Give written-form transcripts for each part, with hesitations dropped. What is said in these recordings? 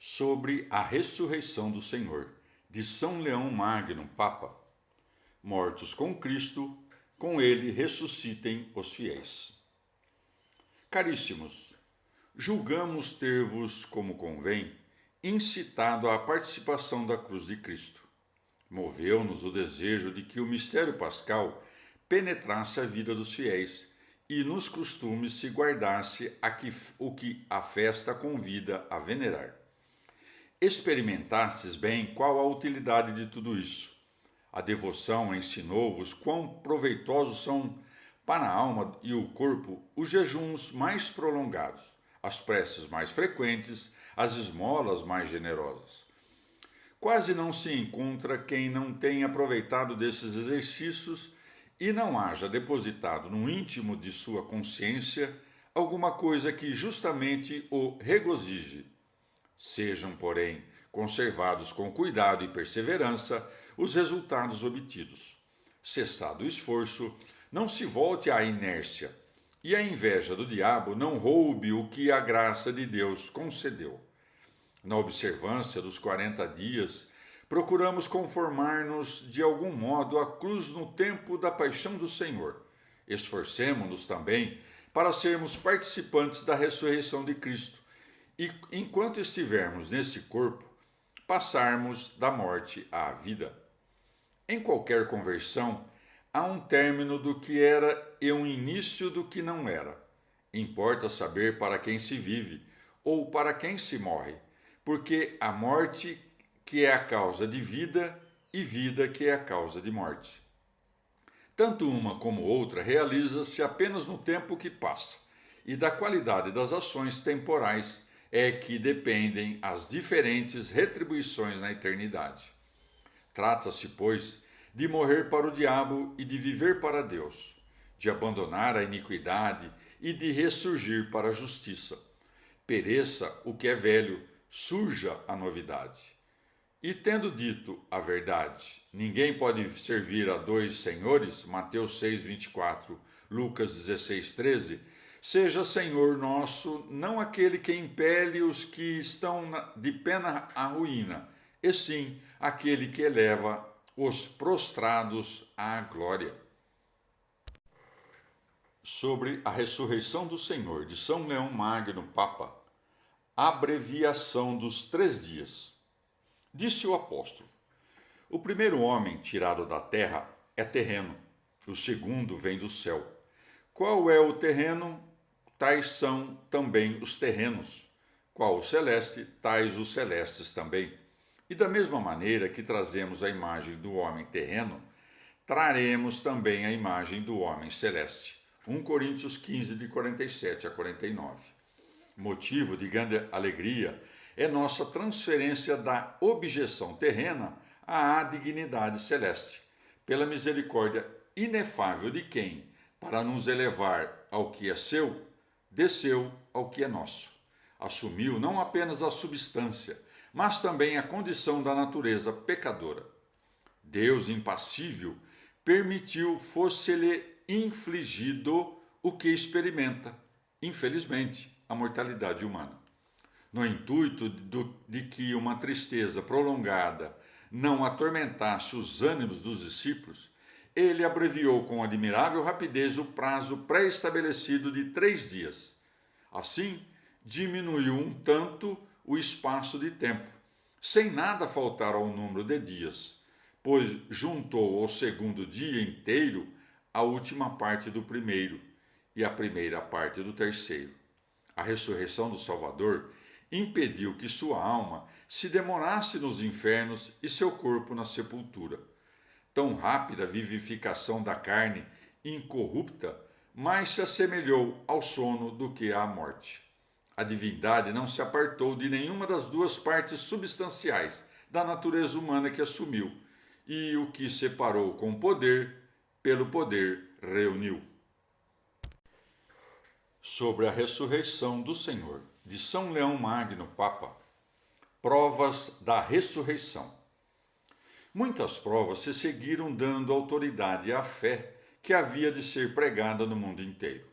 sobre a ressurreição do Senhor, de São Leão Magno, Papa. Mortos com Cristo, com ele ressuscitem os fiéis. Caríssimos, julgamos ter-vos, como convém, incitado à participação da cruz de Cristo. Moveu-nos o desejo de que o mistério pascal penetrasse a vida dos fiéis e nos costumes se guardasse o que a festa convida a venerar. Experimentastes bem qual a utilidade de tudo isso. A devoção ensinou-vos quão proveitosos são para a alma e o corpo os jejuns mais prolongados, as preces mais frequentes, as esmolas mais generosas. Quase não se encontra quem não tenha aproveitado desses exercícios e não haja depositado no íntimo de sua consciência alguma coisa que justamente o regozije. Sejam, porém, conservados com cuidado e perseverança os resultados obtidos. Cessado o esforço, não se volte à inércia, e a inveja do diabo não roube o que a graça de Deus concedeu. Na observância dos 40 dias, procuramos conformar-nos de algum modo à cruz no tempo da paixão do Senhor. Esforcemo-nos também para sermos participantes da ressurreição de Cristo e, enquanto estivermos nesse corpo, passarmos da morte à vida. Em qualquer conversão, há um término do que era e um início do que não era. Importa saber para quem se vive ou para quem se morre, porque a morte que é a causa de vida e vida que é a causa de morte. Tanto uma como outra realiza-se apenas no tempo que passa, e da qualidade das ações temporais é que dependem as diferentes retribuições na eternidade. Trata-se, pois, de morrer para o diabo e de viver para Deus, de abandonar a iniquidade e de ressurgir para a justiça. Pereça o que é velho, surja a novidade. E tendo dito a verdade, ninguém pode servir a dois senhores, Mateus 6, 24, Lucas 16, 13, seja Senhor nosso não aquele que impele os que estão de pena à ruína, e sim aquele que eleva os prostrados à glória. Sobre a ressurreição do Senhor, de São Leão Magno, Papa, abreviação dos 3 dias. Disse o apóstolo: o primeiro homem tirado da terra é terreno, o segundo vem do céu. Qual é o terreno? Tais são também os terrenos. Qual o celeste? Tais os celestes também. E da mesma maneira que trazemos a imagem do homem terreno, traremos também a imagem do homem celeste. 1 Coríntios 15, de 47 a 49. Motivo de grande alegria é nossa transferência da objeção terrena à dignidade celeste, pela misericórdia inefável de quem, para nos elevar ao que é seu, desceu ao que é nosso. Assumiu não apenas a substância, mas também a condição da natureza pecadora. Deus impassível permitiu fosse-lhe infligido o que experimenta, infelizmente, a mortalidade humana. No intuito de que uma tristeza prolongada não atormentasse os ânimos dos discípulos, ele abreviou com admirável rapidez o prazo pré-estabelecido de 3 dias. Assim, diminuiu um tanto o espaço de tempo, sem nada faltar ao número de dias, pois juntou ao segundo dia inteiro a última parte do primeiro e a primeira parte do terceiro. A ressurreição do Salvador impediu que sua alma se demorasse nos infernos e seu corpo na sepultura. Tão rápida vivificação da carne incorrupta, mais se assemelhou ao sono do que à morte. A divindade não se apartou de nenhuma das duas partes substanciais da natureza humana que assumiu, e o que separou com poder, pelo poder reuniu. Sobre a ressurreição do Senhor, de São Leão Magno, Papa. Provas da ressurreição. Muitas provas se seguiram dando autoridade à fé que havia de ser pregada no mundo inteiro.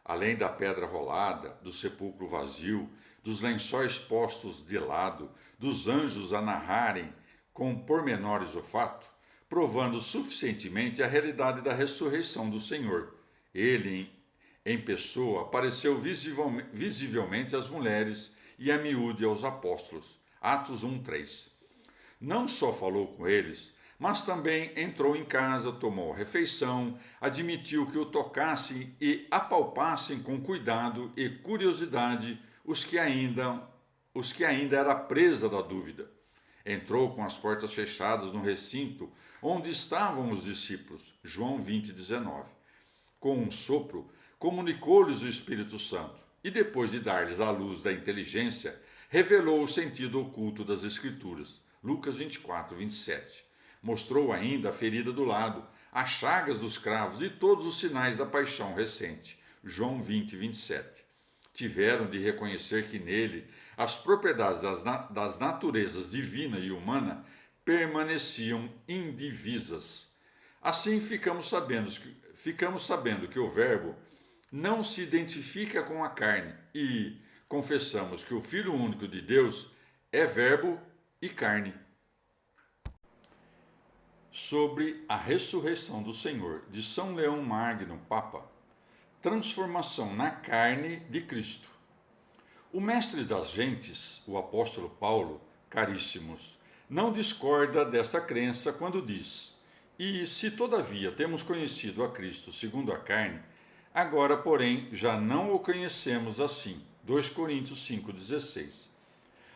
Além da pedra rolada, do sepulcro vazio, dos lençóis postos de lado, dos anjos a narrarem com pormenores o fato, provando suficientemente a realidade da ressurreição do Senhor. Ele, em pessoa, apareceu visivelmente às mulheres e a miúde aos apóstolos. Atos 1:3. Não só falou com eles, mas também entrou em casa, tomou a refeição, admitiu que o tocassem e apalpassem com cuidado e curiosidade os que ainda era presa da dúvida. Entrou com as portas fechadas no recinto onde estavam os discípulos. João 20:19. Com um sopro, comunicou-lhes o Espírito Santo e, depois de dar-lhes a luz da inteligência, revelou o sentido oculto das Escrituras. Lucas 24:27. Mostrou ainda a ferida do lado, as chagas dos cravos e todos os sinais da paixão recente. João 20:27. Tiveram de reconhecer que nele as propriedades das naturezas divina e humana permaneciam indivisas. Assim ficamos sabendo que o Verbo não se identifica com a carne e confessamos que o Filho único de Deus é Verbo e carne. Sobre a ressurreição do Senhor, de São Leão Magno, Papa. Transformação na carne de Cristo. O mestre das gentes, o apóstolo Paulo, caríssimos, não discorda dessa crença quando diz: e se todavia temos conhecido a Cristo segundo a carne, agora, porém, já não o conhecemos assim. 2 Coríntios 5,16.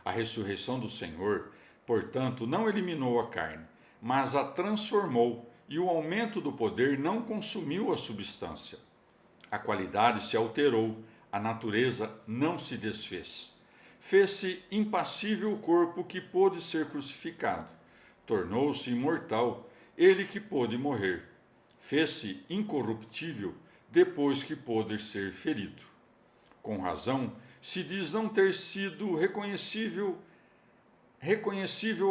A ressurreição do Senhor, portanto, não eliminou a carne, mas a transformou, e o aumento do poder não consumiu a substância. A qualidade se alterou, a natureza não se desfez. Fez-se impassível o corpo que pôde ser crucificado. Tornou-se imortal, ele que pôde morrer. Fez-se incorruptível, depois que pôde ser ferido. Com razão, se diz não ter sido reconhecível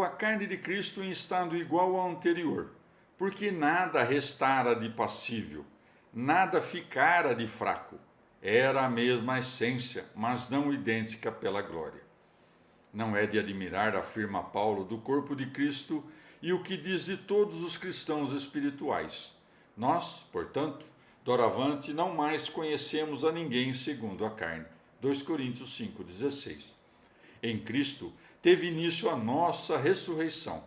a carne de Cristo em estado igual ao anterior, porque nada restara de passível, nada ficara de fraco. Era a mesma essência, mas não idêntica pela glória. Não é de admirar, afirma Paulo, do corpo de Cristo e o que diz de todos os cristãos espirituais. Nós, portanto, doravante não mais conhecemos a ninguém segundo a carne. 2 Coríntios 5,16. Em Cristo teve início a nossa ressurreição,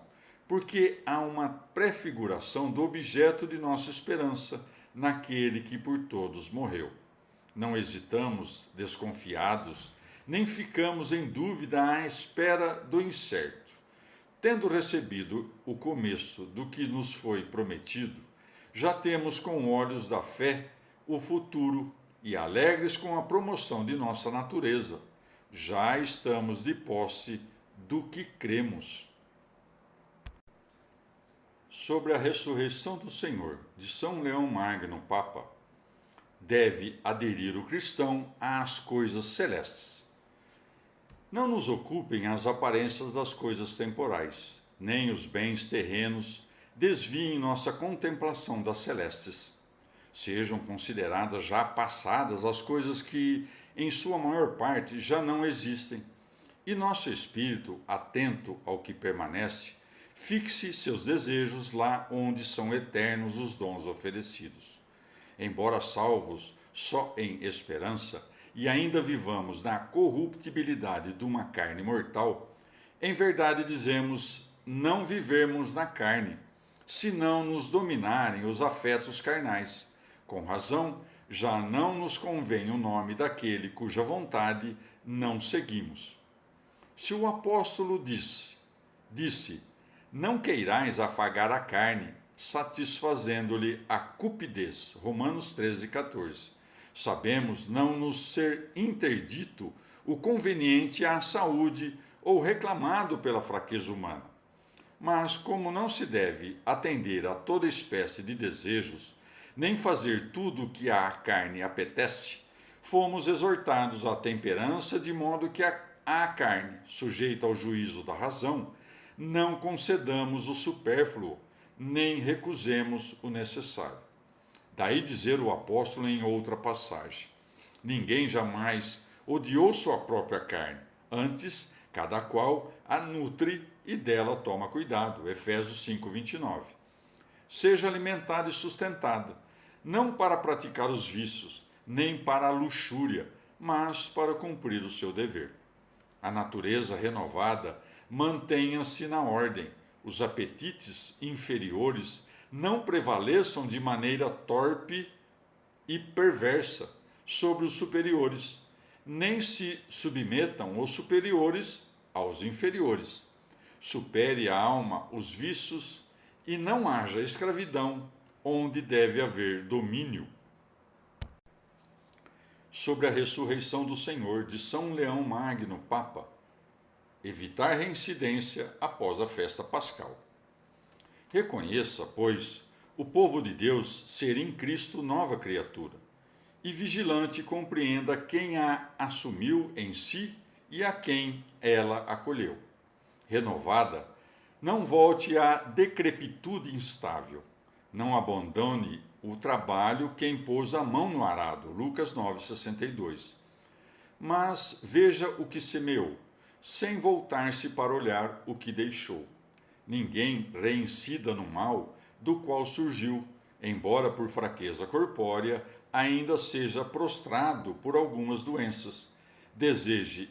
porque há uma prefiguração do objeto de nossa esperança, naquele que por todos morreu. Não hesitamos, desconfiados, nem ficamos em dúvida à espera do incerto. Tendo recebido o começo do que nos foi prometido, já temos com olhos da fé o futuro e, alegres com a promoção de nossa natureza, já estamos de posse do que cremos. Sobre a ressurreição do Senhor, de São Leão Magno, Papa, deve aderir o cristão às coisas celestes. Não nos ocupem as aparências das coisas temporais, nem os bens terrenos desviem nossa contemplação das celestes. Sejam consideradas já passadas as coisas que, em sua maior parte, já não existem, e nosso espírito, atento ao que permanece, fixe seus desejos lá onde são eternos os dons oferecidos. Embora salvos só em esperança, e ainda vivamos na corruptibilidade de uma carne mortal, em verdade dizemos não vivermos na carne, se não nos dominarem os afetos carnais. Com razão, já não nos convém o nome daquele cuja vontade não seguimos. Se o apóstolo disse, não queirais afagar a carne, satisfazendo-lhe a cupidez. Romanos 13,14. Sabemos não nos ser interdito o conveniente à saúde ou reclamado pela fraqueza humana. Mas, como não se deve atender a toda espécie de desejos, nem fazer tudo o que a carne apetece, fomos exortados à temperança, de modo que à carne, sujeita ao juízo da razão, não concedamos o supérfluo, nem recusemos o necessário. Daí dizer o apóstolo em outra passagem: ninguém jamais odiou sua própria carne. Antes, cada qual a nutre e dela toma cuidado. Efésios 5:29. Seja alimentada e sustentada, não para praticar os vícios, nem para a luxúria, mas para cumprir o seu dever. A natureza renovada mantenha-se na ordem, os apetites inferiores não prevaleçam de maneira torpe e perversa sobre os superiores, nem se submetam os superiores aos inferiores. Supere a alma os vícios e não haja escravidão onde deve haver domínio. Sobre a ressurreição do Senhor, de São Leão Magno, Papa. Evitar reincidência após a festa pascal. Reconheça, pois, o povo de Deus ser em Cristo nova criatura, e vigilante compreenda quem a assumiu em si e a quem ela acolheu. Renovada, não volte à decrepitude instável, não abandone o trabalho quem pôs a mão no arado, Lucas 9,62. Mas veja o que semeou, sem voltar-se para olhar o que deixou. Ninguém reincida no mal do qual surgiu, embora por fraqueza corpórea ainda seja prostrado por algumas doenças. Deseje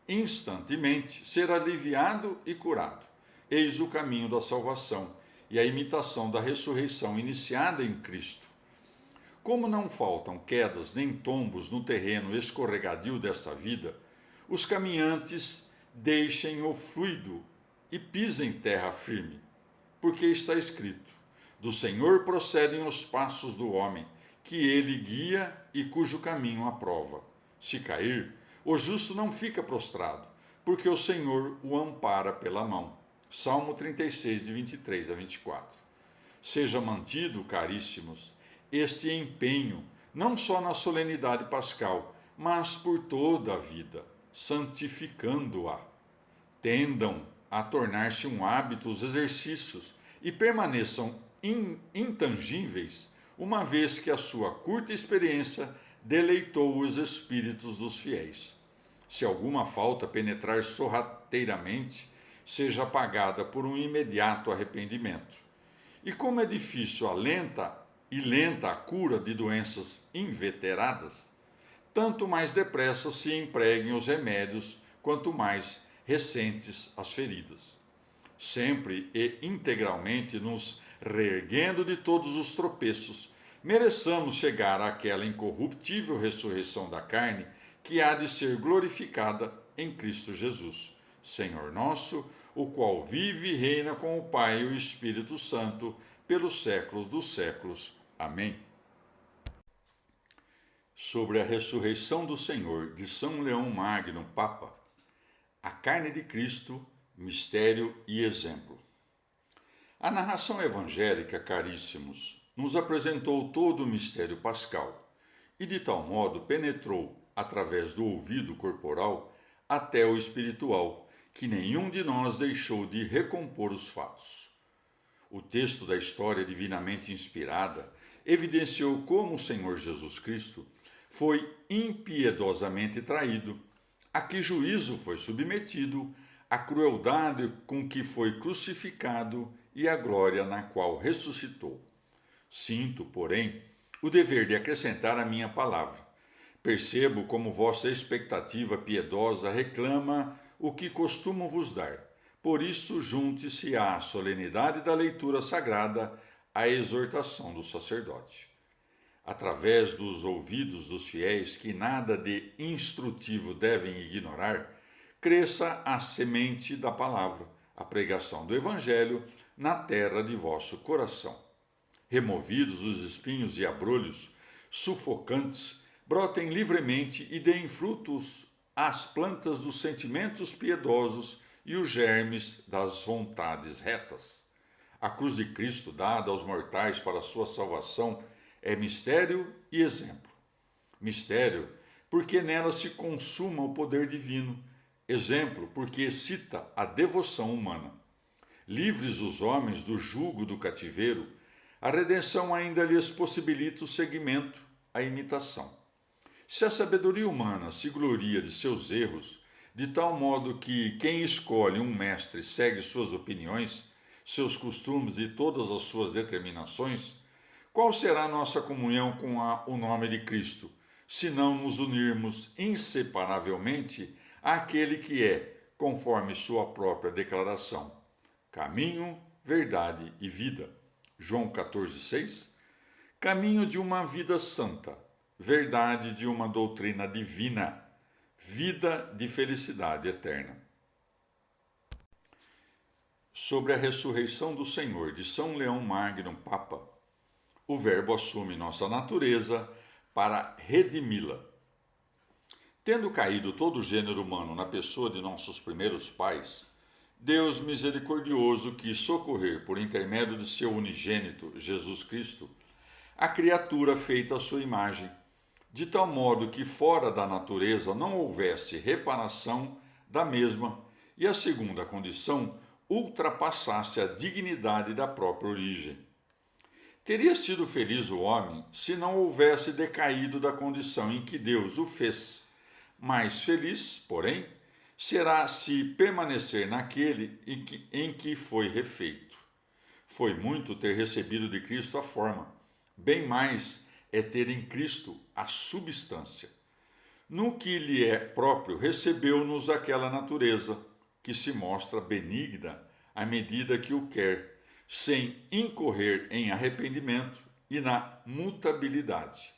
instantemente ser aliviado e curado. Eis o caminho da salvação e a imitação da ressurreição iniciada em Cristo. Como não faltam quedas nem tombos no terreno escorregadio desta vida, os caminhantes deixem o fluido e pisem terra firme, porque está escrito: do Senhor procedem os passos do homem, que ele guia e cujo caminho aprova. Se cair, o justo não fica prostrado, porque o Senhor o ampara pela mão. Salmo 36, de 23 a 24. Seja mantido, caríssimos, este empenho, não só na solenidade pascal, mas por toda a vida, santificando-a. Tendam a tornar-se um hábito os exercícios e permaneçam intangíveis, uma vez que a sua curta experiência deleitou os espíritos dos fiéis. Se alguma falta penetrar sorrateiramente, seja apagada por um imediato arrependimento. E como é difícil a lenta a cura de doenças inveteradas, tanto mais depressa se empreguem os remédios, quanto mais recentes as feridas. Sempre e integralmente nos reerguendo de todos os tropeços, mereçamos chegar àquela incorruptível ressurreição da carne que há de ser glorificada em Cristo Jesus, Senhor nosso, o qual vive e reina com o Pai e o Espírito Santo pelos séculos dos séculos. Amém. Sobre a ressurreição do Senhor, de São Leão Magno, Papa. A carne de Cristo, mistério e exemplo. A narração evangélica, caríssimos, nos apresentou todo o mistério pascal e de tal modo penetrou, através do ouvido corporal, até o espiritual, que nenhum de nós deixou de recompor os fatos. O texto da história divinamente inspirada evidenciou como o Senhor Jesus Cristo foi impiedosamente traído, a que juízo foi submetido, a crueldade com que foi crucificado e a glória na qual ressuscitou. Sinto, porém, o dever de acrescentar a minha palavra. Percebo como vossa expectativa piedosa reclama o que costumo vos dar. Por isso, junte-se à solenidade da leitura sagrada, à exortação do sacerdote. Através dos ouvidos dos fiéis, que nada de instrutivo devem ignorar, cresça a semente da palavra, a pregação do Evangelho, na terra de vosso coração. Removidos os espinhos e abrolhos sufocantes, brotem livremente e deem frutos as plantas dos sentimentos piedosos e os germes das vontades retas. A cruz de Cristo, dada aos mortais para a sua salvação, é mistério e exemplo. Mistério, porque nela se consuma o poder divino. Exemplo, porque excita a devoção humana. Livres os homens do jugo do cativeiro, a redenção ainda lhes possibilita o seguimento, a imitação. Se a sabedoria humana se gloria de seus erros, de tal modo que quem escolhe um mestre segue suas opiniões, seus costumes e todas as suas determinações, qual será a nossa comunhão com o nome de Cristo, se não nos unirmos inseparavelmente àquele que é, conforme sua própria declaração, caminho, verdade e vida? João 14,6. Caminho de uma vida santa, verdade de uma doutrina divina, vida de felicidade eterna. Sobre a ressurreição do Senhor, de São Leão Magno, Papa, o Verbo assume nossa natureza para redimi-la. Tendo caído todo o gênero humano na pessoa de nossos primeiros pais, Deus misericordioso quis socorrer, por intermédio de seu unigênito, Jesus Cristo, a criatura feita à sua imagem, de tal modo que fora da natureza não houvesse reparação da mesma, e a segunda condição ultrapassasse a dignidade da própria origem. Teria sido feliz o homem se não houvesse decaído da condição em que Deus o fez. Mais feliz, porém, será se permanecer naquele em que foi refeito. Foi muito ter recebido de Cristo a forma, bem mais é ter em Cristo a substância. No que lhe é próprio, recebeu-nos aquela natureza, que se mostra benigna à medida que o quer, sem incorrer em arrependimento e na mutabilidade.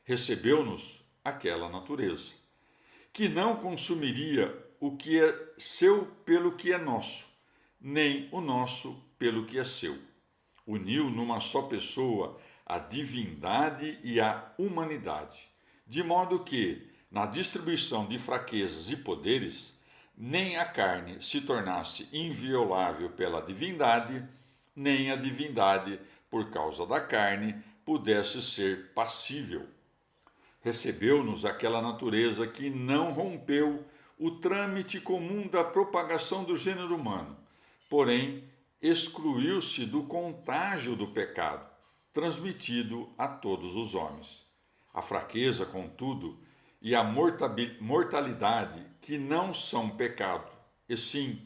Recebeu-nos aquela natureza, que não consumiria o que é seu pelo que é nosso, nem o nosso pelo que é seu. Uniu numa só pessoa a divindade e a humanidade, de modo que, na distribuição de fraquezas e poderes, nem a carne se tornasse inviolável pela divindade, nem a divindade, por causa da carne, pudesse ser passível. Recebeu-nos aquela natureza que não rompeu o trâmite comum da propagação do gênero humano, porém excluiu-se do contágio do pecado, transmitido a todos os homens. A fraqueza, contudo, e a mortalidade, que não são pecado, e sim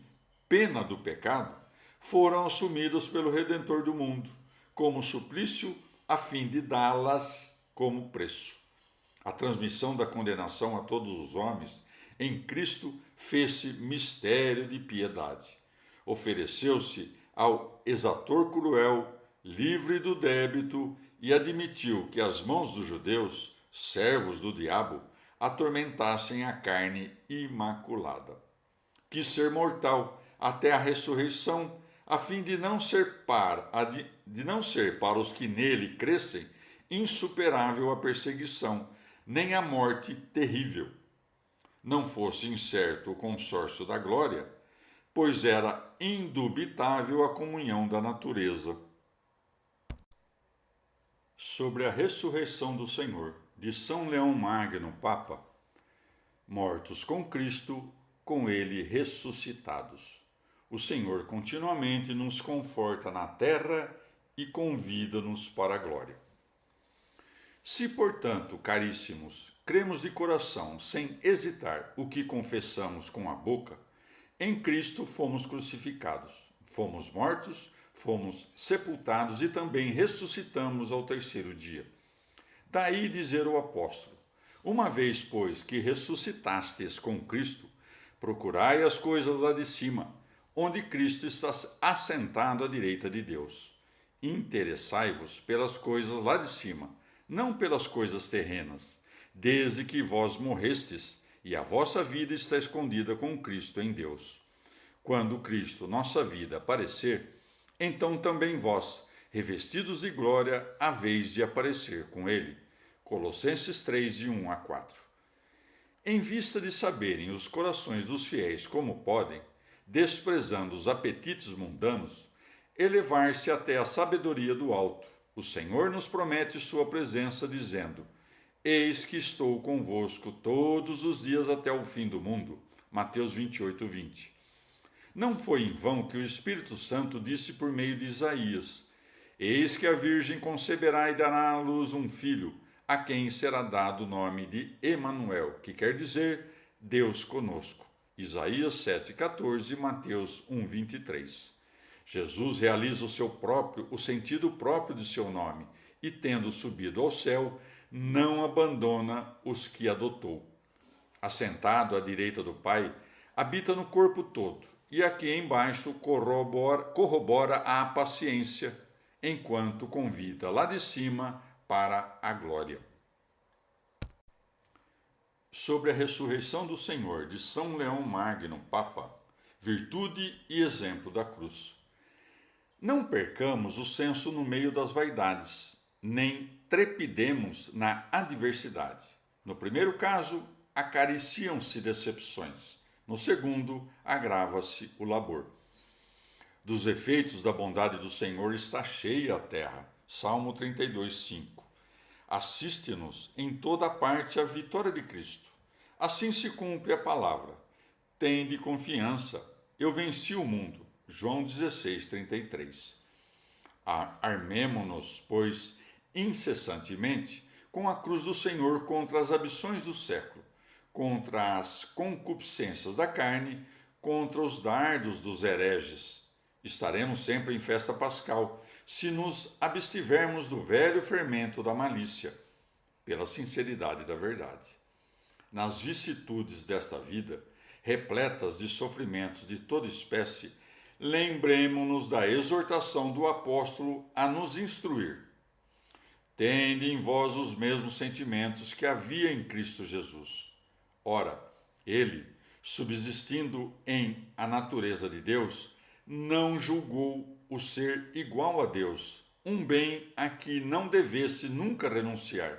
pena do pecado, foram assumidos pelo Redentor do mundo, como suplício, a fim de dá-las como preço. A transmissão da condenação a todos os homens em Cristo fez-se mistério de piedade. Ofereceu-se ao exator cruel, livre do débito, e admitiu que as mãos dos judeus, servos do diabo, atormentassem a carne imaculada. Quis ser mortal até a ressurreição, a fim de não ser para os que nele crescem insuperável a perseguição, nem a morte terrível. Não fosse incerto o consórcio da glória, pois era indubitável a comunhão da natureza. Sobre a ressurreição do Senhor, de São Leão Magno, Papa, mortos com Cristo, com ele ressuscitados. O Senhor continuamente nos conforta na terra e convida-nos para a glória. Se, portanto, caríssimos, cremos de coração, sem hesitar, o que confessamos com a boca, em Cristo fomos crucificados, fomos mortos, fomos sepultados e também ressuscitamos ao terceiro dia. Daí dizer o apóstolo: uma vez, pois, que ressuscitastes com Cristo, procurai as coisas lá de cima, onde Cristo está assentado à direita de Deus. Interessai-vos pelas coisas lá de cima, não pelas coisas terrenas, desde que vós morrestes, e a vossa vida está escondida com Cristo em Deus. Quando Cristo, nossa vida, aparecer, então também vós, revestidos de glória, haveis de aparecer com ele. Colossenses 3, de 1 a 4. Em vista de saberem os corações dos fiéis como podem, desprezando os apetites mundanos, elevar-se até a sabedoria do alto, o Senhor nos promete sua presença, dizendo: Eis que estou convosco todos os dias até o fim do mundo. Mateus 28, 20. Não foi em vão que o Espírito Santo disse por meio de Isaías: Eis que a Virgem conceberá e dará à luz um filho, a quem será dado o nome de Emanuel, que quer dizer Deus conosco. Isaías 7,14 e Mateus 1,23. Jesus realiza o sentido próprio de seu nome e, tendo subido ao céu, não abandona os que adotou. Assentado à direita do Pai, habita no corpo todo, e aqui embaixo corrobora a paciência, enquanto convida lá de cima para a glória. Sobre a ressurreição do Senhor, de São Leão Magno, Papa, virtude e exemplo da cruz. Não percamos o senso no meio das vaidades, nem trepidemos na adversidade. No primeiro caso, acariciam-se decepções. No segundo, agrava-se o labor. Dos efeitos da bondade do Senhor está cheia a terra. Salmo 32, 5. Assiste-nos em toda parte a vitória de Cristo. Assim se cumpre a palavra. Tende confiança, eu venci o mundo. João 16, 33. Armemo-nos, pois, incessantemente com a cruz do Senhor contra as ambições do século, contra as concupiscências da carne, contra os dardos dos hereges. Estaremos sempre em festa pascal, se nos abstivermos do velho fermento da malícia, pela sinceridade da verdade. Nas vicissitudes desta vida, repletas de sofrimentos de toda espécie, lembremo-nos da exortação do apóstolo a nos instruir. Tende em vós os mesmos sentimentos que havia em Cristo Jesus. Ora, ele, subsistindo em a natureza de Deus, não julgou o ser igual a Deus, um bem a que não devesse nunca renunciar,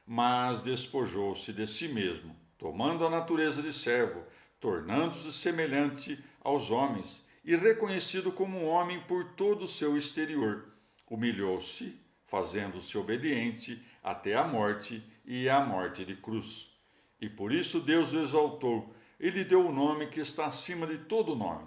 mas despojou-se de si mesmo, tomando a natureza de servo, tornando-se semelhante aos homens e reconhecido como um homem por todo o seu exterior. Humilhou-se, fazendo-se obediente até a morte e a morte de cruz. E por isso Deus o exaltou e lhe deu o nome que está acima de todo nome,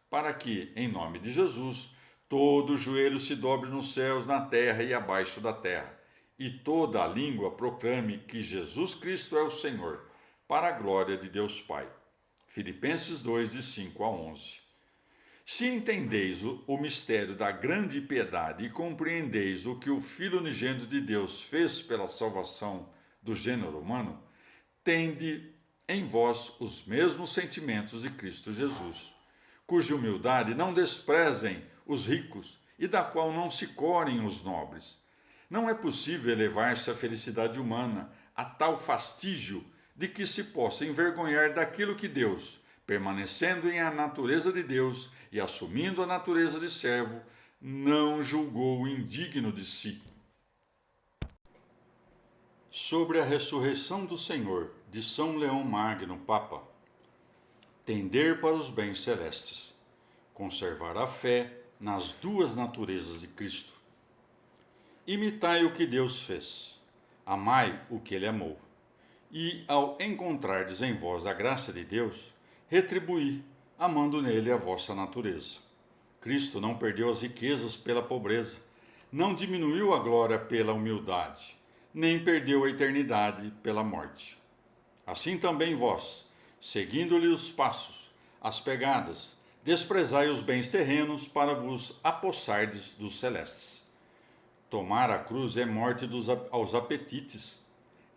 para que, em nome de Jesus, todo o joelho se dobre nos céus, na terra e abaixo da terra, e toda a língua proclame que Jesus Cristo é o Senhor, para a glória de Deus Pai. Filipenses 2, de 5 a 11. Se entendeis o mistério da grande piedade e compreendeis o que o Filho unigênito de Deus fez pela salvação do gênero humano, tende em vós os mesmos sentimentos de Cristo Jesus, cuja humildade não desprezem os ricos e da qual não se corem os nobres. Não é possível elevar-se à felicidade humana a tal fastígio de que se possa envergonhar daquilo que Deus, permanecendo em a natureza de Deus e assumindo a natureza de servo, não julgou indigno de si. Sobre a ressurreição do Senhor, de São Leão Magno, Papa. Tender para os bens celestes. Conservar a fé nas duas naturezas de Cristo. Imitai o que Deus fez. Amai o que Ele amou. E, ao encontrardes em vós a graça de Deus, retribuí, amando nele a vossa natureza. Cristo não perdeu as riquezas pela pobreza, não diminuiu a glória pela humildade, nem perdeu a eternidade pela morte. Assim também vós, seguindo-lhe os passos, as pegadas, desprezai os bens terrenos para vos apossardes dos celestes. Tomar a cruz é morte aos apetites,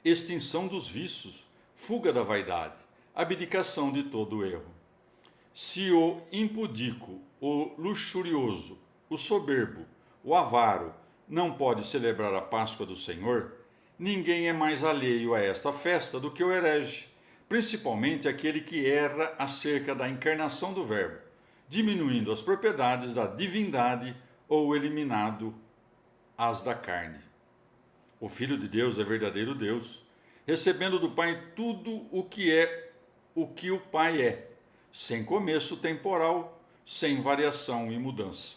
extinção dos vícios, fuga da vaidade, abdicação de todo o erro. Se o impudico, o luxurioso, o soberbo, o avaro não pode celebrar a Páscoa do Senhor, ninguém é mais alheio a esta festa do que o herege, principalmente aquele que erra acerca da encarnação do Verbo, diminuindo as propriedades da divindade ou eliminando as da carne. O Filho de Deus é verdadeiro Deus, recebendo do Pai tudo o que o Pai é, sem começo temporal, sem variação e mudança.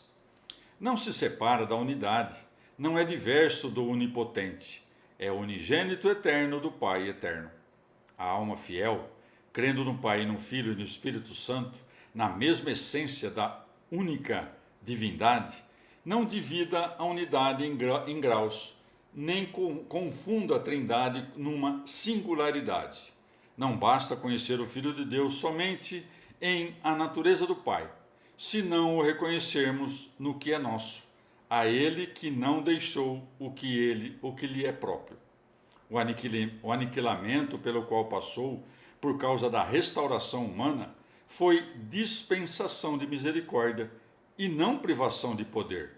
Não se separa da unidade, não é diverso do onipotente, é unigênito eterno do Pai eterno. A alma fiel, crendo no Pai e no Filho e no Espírito Santo, na mesma essência da única divindade, não divida a unidade em graus, nem confunda a Trindade numa singularidade. Não basta conhecer o Filho de Deus somente em a natureza do Pai, se não o reconhecermos no que é nosso, a Ele que não deixou o que lhe é próprio. O aniquilamento pelo qual passou por causa da restauração humana foi dispensação de misericórdia e não privação de poder.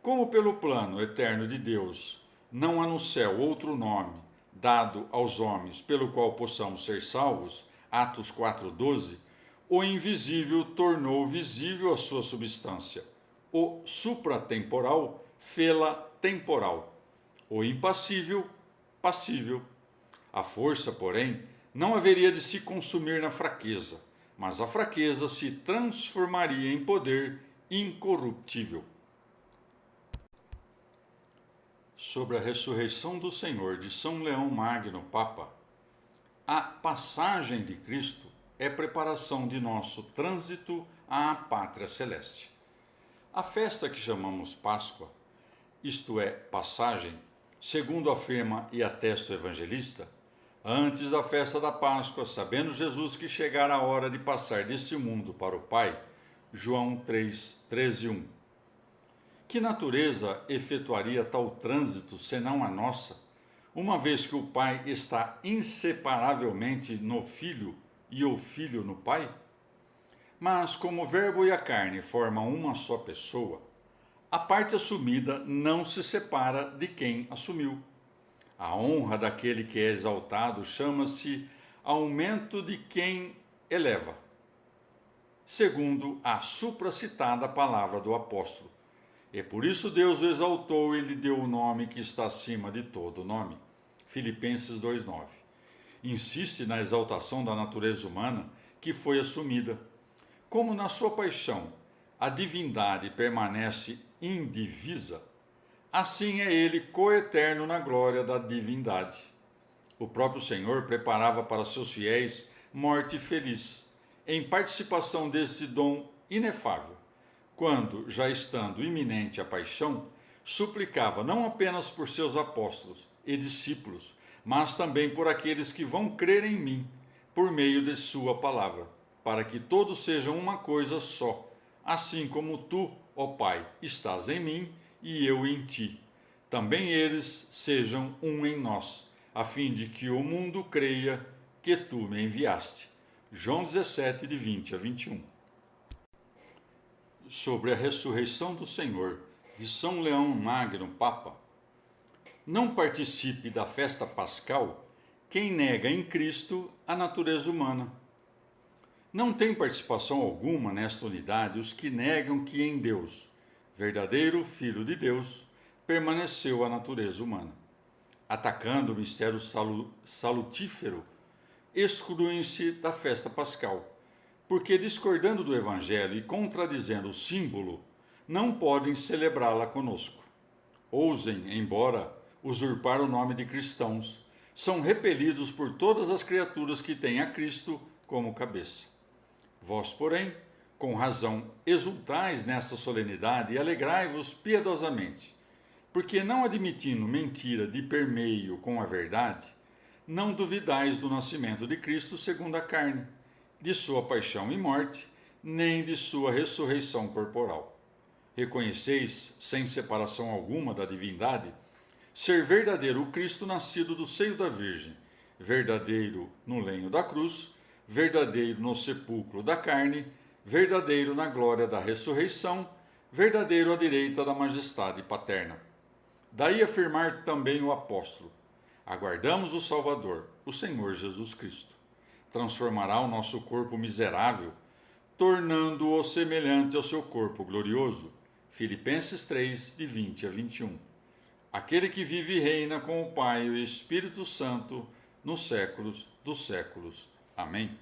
Como pelo plano eterno de Deus não há no céu outro nome dado aos homens pelo qual possamos ser salvos, Atos 4,12, o invisível tornou visível a sua substância. O supratemporal fê-la temporal. O impassível, passível. A força, porém, não haveria de se consumir na fraqueza, mas a fraqueza se transformaria em poder incorruptível. Sobre a ressurreição do Senhor de São Leão Magno, Papa, a passagem de Cristo é preparação de nosso trânsito à pátria celeste. A festa que chamamos Páscoa, isto é, passagem, segundo afirma e atesta o evangelista, antes da festa da Páscoa, sabendo Jesus que chegara a hora de passar deste mundo para o Pai, João 3:13-1. Que natureza efetuaria tal trânsito senão a nossa, uma vez que o Pai está inseparavelmente no Filho e o Filho no Pai? Mas como o Verbo e a carne formam uma só pessoa, a parte assumida não se separa de quem assumiu. A honra daquele que é exaltado chama-se aumento de quem eleva, segundo a supracitada palavra do apóstolo. E por isso Deus o exaltou e lhe deu o nome que está acima de todo nome. Filipenses 2,9. Insiste na exaltação da natureza humana que foi assumida. Como na sua paixão a divindade permanece indivisa, assim é ele coeterno na glória da divindade. O próprio Senhor preparava para seus fiéis morte feliz, em participação desse dom inefável, quando, já estando iminente a paixão, suplicava não apenas por seus apóstolos e discípulos, mas também por aqueles que vão crer em mim, por meio de sua palavra, para que todos sejam uma coisa só, assim como tu, ó Pai, estás em mim e eu em ti. Também eles sejam um em nós, a fim de que o mundo creia que tu me enviaste. João 17, de 20-21. Sobre a ressurreição do Senhor, de São Leão Magno, Papa. Não participe da festa pascal quem nega em Cristo a natureza humana. Não tem participação alguma nesta unidade os que negam que em Deus, verdadeiro Filho de Deus, permaneceu a natureza humana. Atacando o mistério salutífero, excluem-se da festa pascal, porque discordando do Evangelho e contradizendo o símbolo, não podem celebrá-la conosco. Ousem, embora, usurpar o nome de cristãos, são repelidos por todas as criaturas que têm a Cristo como cabeça. Vós, porém, com razão, exultais nessa solenidade e alegrai-vos piedosamente, porque não admitindo mentira de permeio com a verdade, não duvidais do nascimento de Cristo segundo a carne, de sua paixão e morte, nem de sua ressurreição corporal. Reconheceis, sem separação alguma da divindade, ser verdadeiro o Cristo nascido do seio da Virgem, verdadeiro no lenho da cruz, verdadeiro no sepulcro da carne, verdadeiro na glória da ressurreição, verdadeiro à direita da majestade paterna. Daí afirmar também o apóstolo: aguardamos o Salvador, o Senhor Jesus Cristo. Transformará o nosso corpo miserável, tornando-o semelhante ao seu corpo glorioso. Filipenses 3, de 20-21. Aquele que vive e reina com o Pai e o Espírito Santo nos séculos dos séculos. Amém.